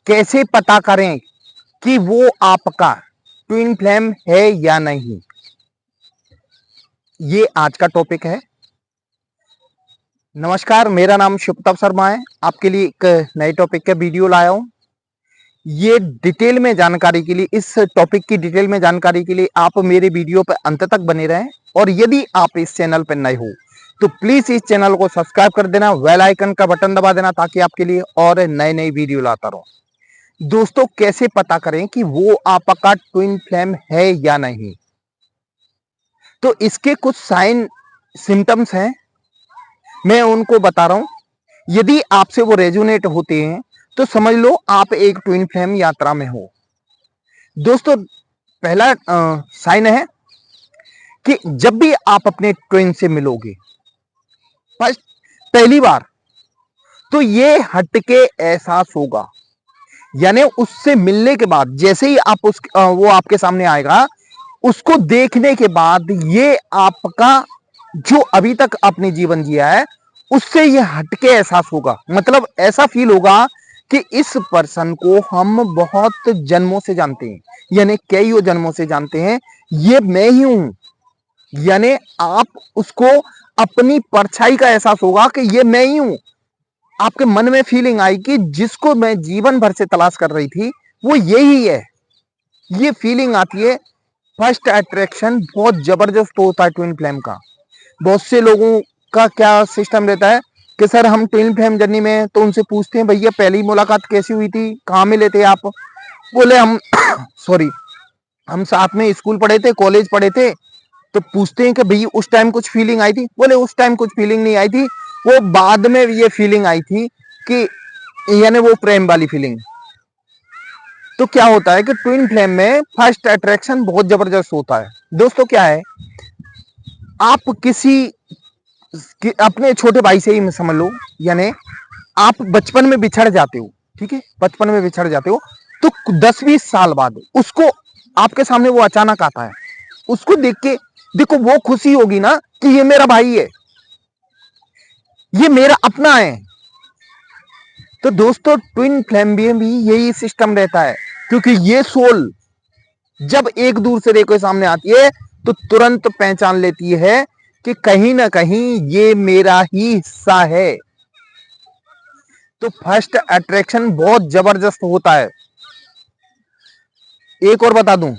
कैसे पता करें कि वो आपका ट्विन फ्लेम है या नहीं, ये आज का टॉपिक है। नमस्कार, मेरा नाम शुभताप शर्मा है। आपके लिए एक नए टॉपिक का वीडियो लाया हूं। ये डिटेल में जानकारी के लिए, इस टॉपिक की डिटेल में जानकारी के लिए आप मेरे वीडियो पर अंत तक बने रहें। और यदि आप इस चैनल पर नए हो तो प्लीज इस चैनल को सब्सक्राइब कर देना, बेल आइकन का बटन दबा देना, ताकि आपके लिए और नए नए वीडियो लाता रहूं। दोस्तों, कैसे पता करें कि वो आपका ट्विन फ्लेम है या नहीं? तो इसके कुछ साइन सिम्टम्स हैं, मैं उनको बता रहा हूं। यदि आपसे वो रेजोनेट होते हैं तो समझ लो आप एक ट्विन फ्लेम यात्रा में हो। दोस्तों, पहला साइन है कि जब भी आप अपने ट्विन से मिलोगे फर्स्ट पहली बार, तो ये हटके एहसास होगा। यानी उससे मिलने के बाद जैसे ही आप वो आपके सामने आएगा, उसको देखने के बाद ये आपका जो अभी तक आपने जीवन जिया है उससे ये हटके एहसास होगा। मतलब ऐसा फील होगा कि इस पर्सन को हम बहुत जन्मों से जानते हैं, यानी कई जन्मों से जानते हैं, ये मैं ही हूं। यानी आप उसको अपनी परछाई का एहसास होगा कि ये मैं ही हूं। आपके मन में फीलिंग आई कि जिसको मैं जीवन भर से तलाश कर रही थी वो यही है। ये फीलिंग आती है। फर्स्ट अट्रैक्शन बहुत जबरदस्त होता है ट्विन फ्लेम का। बहुत से लोगों का क्या सिस्टम रहता है कि सर हम ट्विन फ्लेम जर्नी में, तो उनसे पूछते हैं भैया पहली मुलाकात कैसी हुई थी, कहाँ मिले थे आप? बोले हम सॉरी, हम साथ में स्कूल पढ़े थे, कॉलेज पढ़े थे। तो पूछते हैं कि भैया उस टाइम कुछ फीलिंग आई थी? बोले उस टाइम कुछ फीलिंग नहीं आई थी, वो बाद में ये फीलिंग आई थी कि यानी वो प्रेम वाली फीलिंग। तो क्या होता है कि ट्विन फ्लेम में फर्स्ट अट्रैक्शन बहुत जबरदस्त होता है। दोस्तों, क्या है, आप अपने छोटे भाई से ही समझ लो, यानी आप बचपन में बिछड़ जाते हो, ठीक है, बचपन में बिछड़ जाते हो, तो 10-20 साल बाद उसको आपके सामने वो अचानक आता है। उसको देख के देखो, वो खुशी होगी ना कि ये मेरा भाई है, ये मेरा अपना है। तो दोस्तों, ट्विन फ्लेम में भी यही सिस्टम रहता है, क्योंकि ये सोल जब एक दूसरे के सामने आती है तो तुरंत पहचान लेती है कि कहीं ना कहीं ये मेरा ही हिस्सा है। तो फर्स्ट अट्रैक्शन बहुत जबरदस्त होता है। एक और बता दूं,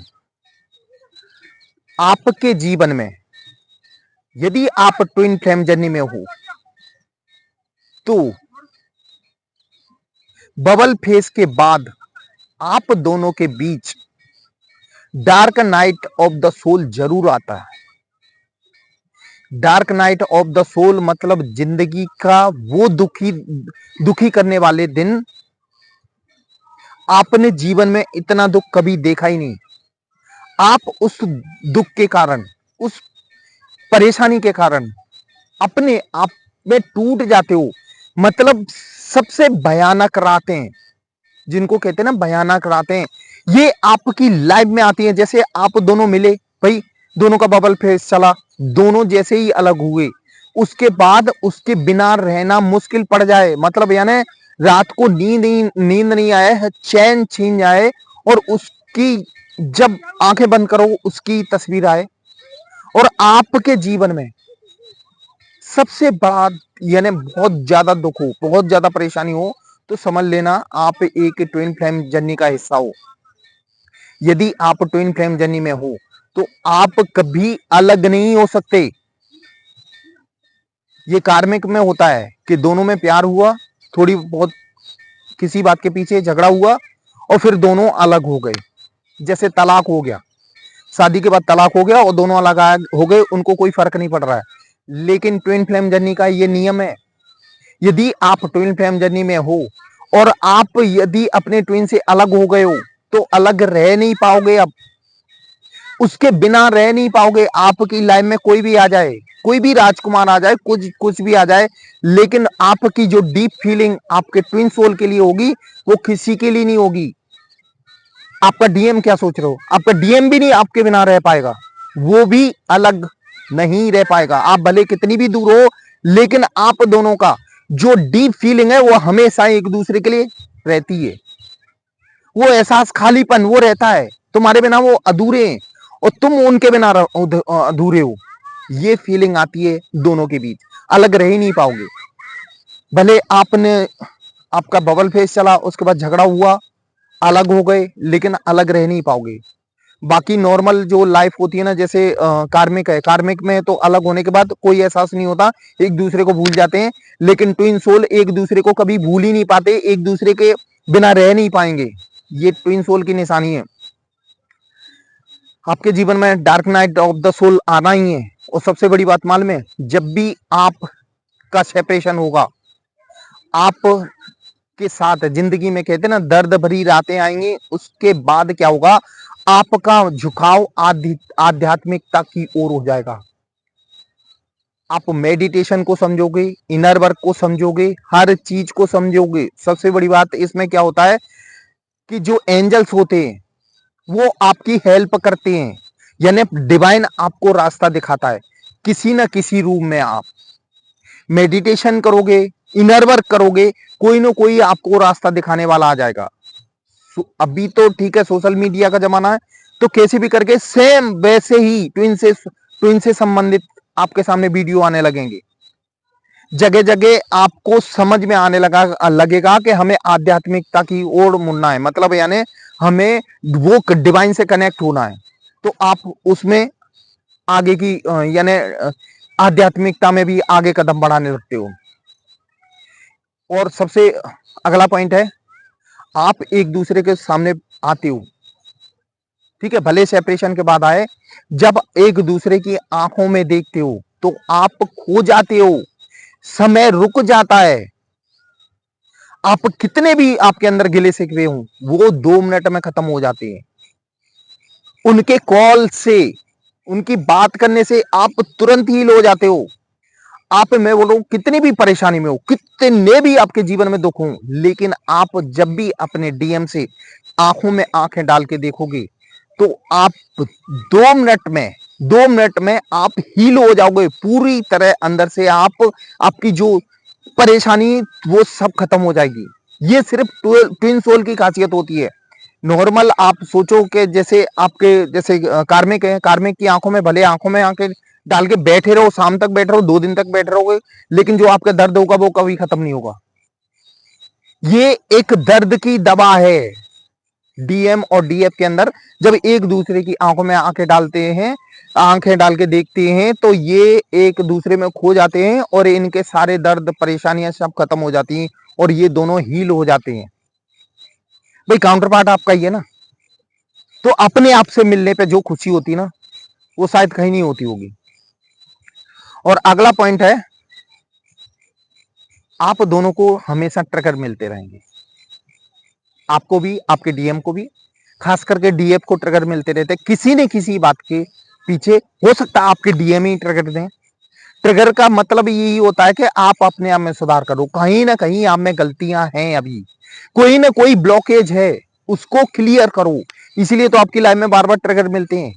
आपके जीवन में यदि आप ट्विन फ्लेम जर्नी में हो तो बबल फेस के बाद आप दोनों के बीच dark night of the soul जरूर आता है। Dark night of the soul मतलब जिंदगी का वो दुखी करने वाले दिन। आपने जीवन में इतना दुख कभी देखा ही नहीं। आप उस दुख के कारण, उस परेशानी के कारण अपने आप में टूट जाते हो। मतलब सबसे भयानक रातें, जिनको कहते हैं ना भयानक रातें, ये आपकी लाइफ में आती हैं। जैसे आप दोनों मिले, भाई दोनों का बबल फेस चला, दोनों जैसे ही अलग हुए, उसके बाद उसके बिना रहना मुश्किल पड़ जाए। मतलब यानी रात को नींद नहीं आए, चैन छीन जाए, और उसकी जब आंखें बंद करो उसकी तस्वीर आए, और आपके जीवन में सबसे बड़ा यानी बहुत ज्यादा दुख हो, बहुत ज्यादा परेशानी हो, तो समझ लेना आप एक ट्विन फ्लेम जर्नी का हिस्सा हो। यदि आप ट्विन फ्लेम जर्नी में हो तो आप कभी अलग नहीं हो सकते। ये कार्मिक में होता है कि दोनों में प्यार हुआ, थोड़ी बहुत किसी बात के पीछे झगड़ा हुआ और फिर दोनों अलग हो गए। जैसे तलाक हो गया, शादी के बाद तलाक हो गया और दोनों अलग हो गए, उनको कोई फर्क नहीं पड़ रहा है। लेकिन ट्विन फ्लेम जर्नी का ये नियम है, यदि आप ट्विन फ्लेम जर्नी में हो और आप यदि अपने ट्विन से अलग हो गए हो तो अलग रह नहीं पाओगे। अब उसके बिना रह नहीं पाओगे। आपकी लाइफ में कोई भी आ जाए, कोई भी राजकुमार आ जाए, कुछ भी आ जाए, लेकिन आपकी जो डीप फीलिंग आपके ट्विन सोल के लिए होगी वो किसी के लिए नहीं होगी। आपका डीएम क्या सोच रहे हो, आपका डीएम भी नहीं आपके बिना रह पाएगा, वो भी अलग नहीं रह पाएगा। आप भले कितनी भी दूर हो, लेकिन आप दोनों का जो डीप फीलिंग है वो हमेशा एक दूसरे के लिए रहती है। वो एहसास खालीपन वो रहता है, तुम्हारे बिना वो अधूरे हैं और तुम उनके बिना अधूरे हो। ये फीलिंग आती है दोनों के बीच, अलग रह ही नहीं पाओगे। भले आपने आपका बबल फेस चला, उसके बाद झगड़ा हुआ, अलग हो गए, लेकिन अलग रह नहीं पाओगे। बाकी नॉर्मल जो लाइफ होती है ना, जैसे कार्मिक है, कार्मिक में तो अलग होने के बाद कोई एहसास नहीं होता, एक दूसरे को भूल जाते हैं। लेकिन ट्विन सोल एक दूसरे को कभी भूल ही नहीं पाते, एक दूसरे के बिना रह नहीं पाएंगे। ये ट्विन सोल की निशानी है। आपके जीवन में dark night of the soul आना ही है। और सबसे बड़ी बात मालूम है, जब भी आपका सेपरेशन होगा, आप के साथ जिंदगी में कहते हैं ना दर्द भरी रातें आएंगी, उसके बाद क्या होगा, आपका झुकाव आध्यात्मिकता की ओर हो जाएगा। आप मेडिटेशन को समझोगे, इनर वर्क को समझोगे, हर चीज को समझोगे। सबसे बड़ी बात इसमें क्या होता है कि जो एंजल्स होते हैं वो आपकी हेल्प करते हैं, यानी डिवाइन आपको रास्ता दिखाता है किसी ना किसी रूप में। आप मेडिटेशन करोगे, इनर वर्क करोगे, कोई ना कोई आपको रास्ता दिखाने वाला आ जाएगा। अभी तो ठीक है, सोशल मीडिया का जमाना है, तो कैसे भी करके सेम वैसे ही ट्विन से संबंधित आपके सामने वीडियो आने लगेंगे। जगह जगह आपको समझ में आने लगेगा कि हमें आध्यात्मिकता की ओर मुड़ना है, मतलब यानी हमें वो डिवाइन से कनेक्ट होना है। तो आप उसमें आगे की यानी आध्यात्मिकता में भी आगे कदम बढ़ाने लगते हो। और सबसे अगला पॉइंट है, आप एक दूसरे के सामने आते हो, ठीक है, भले सेपरेशन के बाद आए, जब एक दूसरे की आंखों में देखते हो तो आप खो जाते हो, समय रुक जाता है। आप कितने भी आपके अंदर गिले शिकवे हो, वो 2 मिनट में खत्म हो जाते हैं। उनके कॉल से, उनकी बात करने से आप तुरंत हील हो जाते हो। आप, मैं बोल रहा हूं, कितनी भी परेशानी में हो, कितने भी आपके जीवन में दुख हो, लेकिन आप जब भी अपने डीएम से आंखों में आंखें डाल के देखोगे तो आप 2 मिनट में 2 मिनट में आप हील हो जाओगे पूरी तरह अंदर से। आपकी जो परेशानी वो सब खत्म हो जाएगी। ये सिर्फ ट्विन सोल की खासियत होती है। नॉर्मल आप सोचो कि जैसे आपके जैसे कार्मिक है, कार्मिक की आंखों में भले आंखों में आंखें डाल के बैठे रहो, शाम तक बैठे रहो, 2 दिन तक बैठे रहोगे, लेकिन जो आपका दर्द होगा वो कभी खत्म नहीं होगा। ये एक दर्द की दवा है। डीएम और डीएफ के अंदर जब एक दूसरे की आंखों में आंखें डालते हैं, आंखें डाल के देखते हैं, तो ये एक दूसरे में खो जाते हैं और इनके सारे दर्द परेशानियां सब खत्म हो जाती हैं और ये दोनों हील हो जाते हैं। भाई काउंटर पार्ट आपका ही है ना, तो अपने आप से मिलने पे जो खुशी होती है ना, वो शायद कहीं नहीं होती होगी। और अगला पॉइंट है, आप दोनों को हमेशा ट्रिगर मिलते रहेंगे, आपको भी, आपके डीएम को भी। खास करके डीएफ को ट्रिगर मिलते रहते हैं किसी न किसी बात के पीछे। हो सकता है आपके डीएम ही ट्रिगर दें। ट्रिगर का मतलब यही होता है कि आप अपने आप में सुधार करो, कहीं ना कहीं आप में गलतियां हैं, अभी कोई ना कोई ब्लॉकेज है, उसको क्लियर करो। इसीलिए तो आपकी लाइफ में बार बार ट्रिगर मिलते हैं।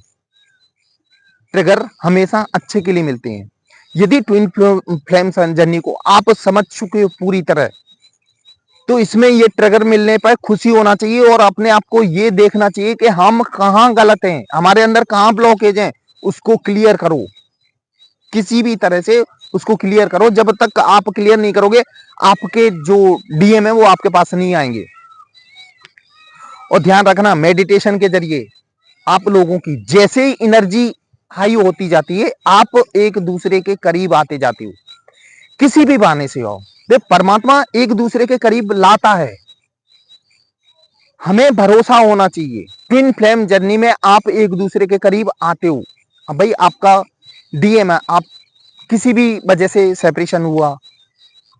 ट्रिगर हमेशा अच्छे के लिए मिलते हैं। यदि ट्विन फ्लेम जर्नी को आप समझ चुके हो पूरी तरह, तो इसमें ये ट्रिगर मिलने पर खुशी होना चाहिए और अपने आप को ये देखना चाहिए कि हम कहां गलत हैं, हमारे अंदर कहां ब्लॉकेज हैं, उसको क्लियर करो। किसी भी तरह से उसको क्लियर करो। जब तक आप क्लियर नहीं करोगे, आपके जो डीएम है वो आपके पास नहीं आएंगे। और ध्यान रखना, मेडिटेशन के जरिए आप लोगों की जैसे ही एनर्जी हाई होती जाती है, आप एक दूसरे के करीब आते जाते हो, किसी भी बहाने से हो। देख, परमात्मा एक दूसरे के करीब लाता है, हमें भरोसा होना चाहिए। ट्विन फ्लेम जर्नी में आप एक दूसरे के करीब आते हो। अब भाई आपका डीएम है, आप किसी भी वजह से सेपरेशन हुआ,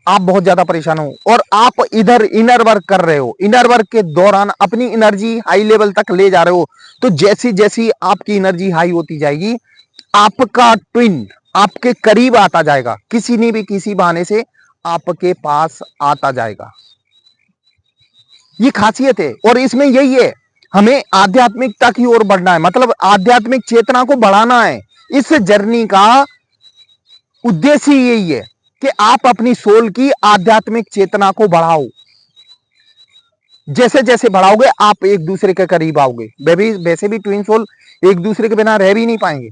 आप बहुत ज्यादा परेशान हो और आप इधर इनर वर्क कर रहे हो, इनर वर्क के दौरान अपनी एनर्जी हाई लेवल तक ले जा रहे हो, तो जैसी जैसी आपकी एनर्जी हाई होती जाएगी, आपका ट्विन आपके करीब आता जाएगा, किसी ने भी किसी बहाने से आपके पास आता जाएगा। ये खासियत है और इसमें यही है, हमें आध्यात्मिकता की ओर बढ़ना है, मतलब आध्यात्मिक चेतना को बढ़ाना है। इस जर्नी का उद्देश्य यही है कि आप अपनी सोल की आध्यात्मिक चेतना को बढ़ाओ। जैसे जैसे बढ़ाओगे आप एक दूसरे के करीब आओगे। वैसे भी ट्विन सोल एक दूसरे के बिना रह भी नहीं पाएंगे।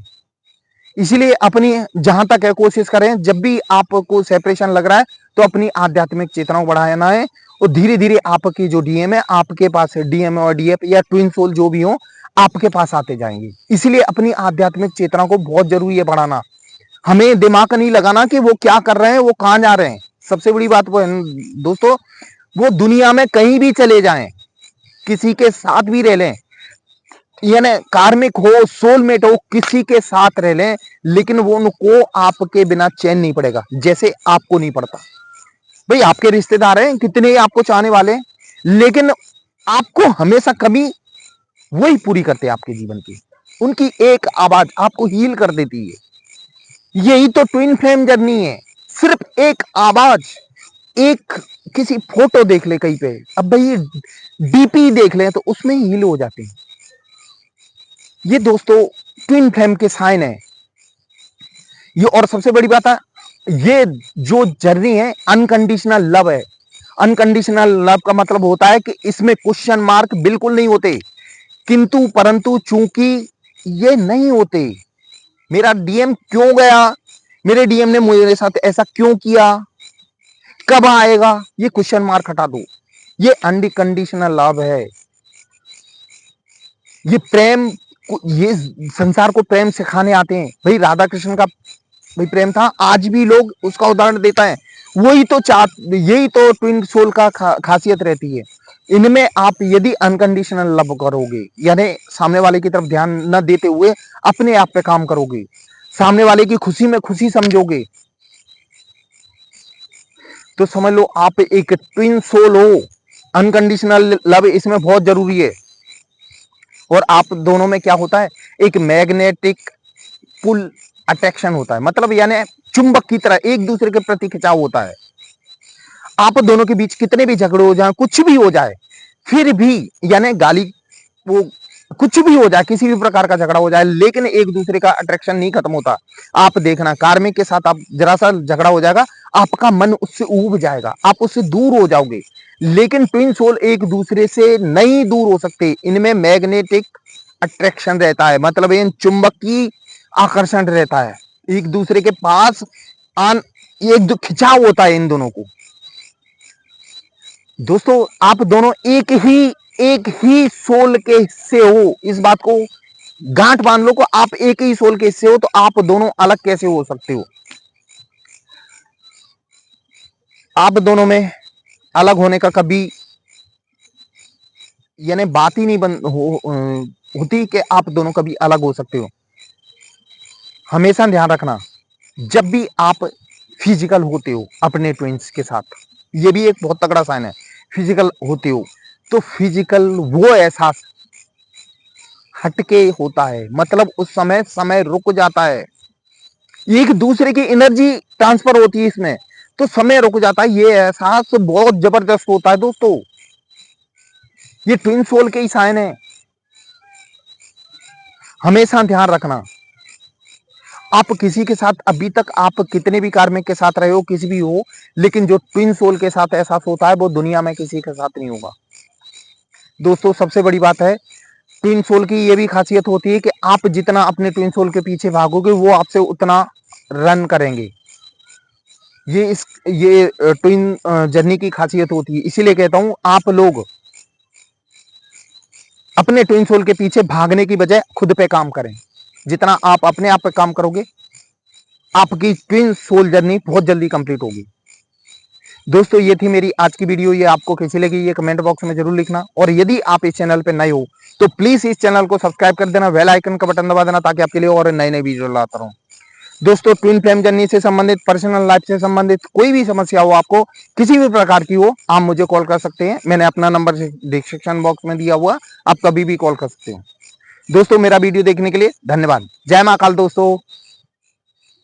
इसीलिए अपनी जहां तक है कोशिश करें, जब भी आपको सेपरेशन लग रहा है तो अपनी आध्यात्मिक चेतना को बढ़ाना है, और धीरे धीरे आपकी जो डीएम है आपके पास है, डीएम और डीएफ या ट्विन सोल जो भी हो आपके पास आते जाएंगे। इसलिए अपनी आध्यात्मिक चेतना को बहुत जरूरी है बढ़ाना। हमें दिमाग नहीं लगाना कि वो क्या कर रहे हैं, वो कहां जा रहे हैं। सबसे बड़ी बात वो है दोस्तों, वो दुनिया में कहीं भी चले जाएं, किसी के साथ भी रह लें, यानी कार्मिक हो सोलमेट हो किसी के साथ रह लें, लेकिन वो उनको आपके बिना चैन नहीं पड़ेगा, जैसे आपको नहीं पड़ता। भाई आपके रिश्तेदार हैं, कितने आपको चाहने वाले हैं, लेकिन आपको हमेशा कमी वही पूरी करते हैं आपके जीवन की। उनकी एक आवाज आपको हील कर देती है। यही तो ट्विन फ्लेम जर्नी है। सिर्फ एक आवाज, एक किसी फोटो देख ले कहीं पे, अब भाई डीपी देख ले तो उसमें हील हो जाते हैं। ये दोस्तों ट्विन फ्लेम के साइन है ये। और सबसे बड़ी बात है, ये जो जर्नी है अनकंडीशनल लव है। अनकंडीशनल लव का मतलब होता है कि इसमें क्वेश्चन मार्क बिल्कुल नहीं होते, किंतु परंतु चूंकि ये नहीं होते, मेरा डीएम क्यों गया, मेरे डीएम ने मेरे साथ ऐसा क्यों किया, कब आएगा, ये क्वेश्चन मार्क हटा दो। ये अनकंडीशनल लव है। ये प्रेम, ये संसार को प्रेम सिखाने आते हैं। भाई राधा कृष्ण का भाई प्रेम था, आज भी लोग उसका उदाहरण देता है। वही तो यही तो ट्विन सोल का खासियत रहती है। इनमें आप यदि अनकंडीशनल लव करोगे, यानी सामने वाले की तरफ ध्यान न देते हुए अपने आप पे काम करोगे, सामने वाले की खुशी में खुशी समझोगे, तो समझ लो आप एक ट्विन सोल हो। अनकंडीशनल लव इसमें बहुत जरूरी है। और आप दोनों में क्या होता है, एक मैग्नेटिक पुल अट्रैक्शन होता है, मतलब यानी चुंबक की तरह एक दूसरे के प्रति खिंचाव होता है। आप दोनों के बीच कितने भी झगड़े हो जाए, कुछ भी हो जाए, फिर भी यानी गाली, वो कुछ भी हो जाए, किसी भी प्रकार का झगड़ा हो जाए, लेकिन एक दूसरे का अट्रैक्शन नहीं खत्म होता। आप देखना कार्मिक के साथ आप जरा सा झगड़ा हो जाएगा, आपका मन उससे ऊब जाएगा, आप उससे दूर हो जाओगे। लेकिन ट्विन सोल एक दूसरे से नहीं दूर हो सकते। इनमें मैग्नेटिक अट्रैक्शन रहता है, मतलब इन चुंबकीय आकर्षण रहता है, एक दूसरे के पास आन एक जो खिंचाव होता है इन दोनों को। दोस्तों आप दोनों एक ही सोल के हिस्से हो, इस बात को गांठ बांध लो को आप एक ही सोल के हिस्से हो, तो आप दोनों अलग कैसे हो सकते हो। आप दोनों में अलग होने का कभी यानी बात ही नहीं होती कि आप दोनों कभी अलग हो सकते हो। हमेशा ध्यान रखना, जब भी आप फिजिकल होते हो अपने ट्विंस के साथ, ये भी एक बहुत तगड़ा साइन है, फिजिकल होते हो तो फिजिकल वो एहसास हटके होता है, मतलब उस समय रुक जाता है, एक दूसरे की एनर्जी ट्रांसफर होती है इसमें, तो समय रुक जाता है। ये एहसास बहुत जबरदस्त होता है दोस्तों। ये ट्विन सोल के ही साइन है। हमेशा ध्यान रखना, आप किसी के साथ अभी तक आप कितने भी कार्मिक के साथ रहे हो, किसी भी हो, लेकिन जो ट्विन सोल के साथ एहसास होता है वो दुनिया में किसी के साथ नहीं होगा। दोस्तों सबसे बड़ी बात है, ट्विन सोल की ये भी खासियत होती है कि आप जितना अपने ट्विन सोल के पीछे भागोगे वो आपसे उतना रन करेंगे। ये ट्विन जर्नी की खासियत होती है। इसीलिए कहता हूं आप लोग अपने ट्विन सोल के पीछे भागने की बजाय खुद पे काम करें। जितना आप अपने आप पे काम करोगे, आपकी ट्विन सोल जर्नी बहुत जल्दी कंप्लीट होगी। दोस्तों ये थी मेरी आज की वीडियो, ये आपको कैसी लगी ये कमेंट बॉक्स में जरूर लिखना। और यदि आप इस चैनल पे नए हो तो प्लीज इस चैनल को सब्सक्राइब कर देना, बेल आइकन का बटन दबा देना, ताकि आपके लिए और नए नए वीडियो लाता रहूं। दोस्तों ट्विन फ्लेम जर्नी से संबंधित, पर्सनल लाइफ से संबंधित कोई भी समस्या हो, आपको किसी भी प्रकार की हो, आप मुझे कॉल कर सकते हैं। मैंने अपना नंबर डिस्क्रिप्शन बॉक्स में दिया हुआ, आप कभी भी कॉल कर सकते हो। दोस्तों मेरा वीडियो देखने के लिए धन्यवाद। जय महाकाल दोस्तों।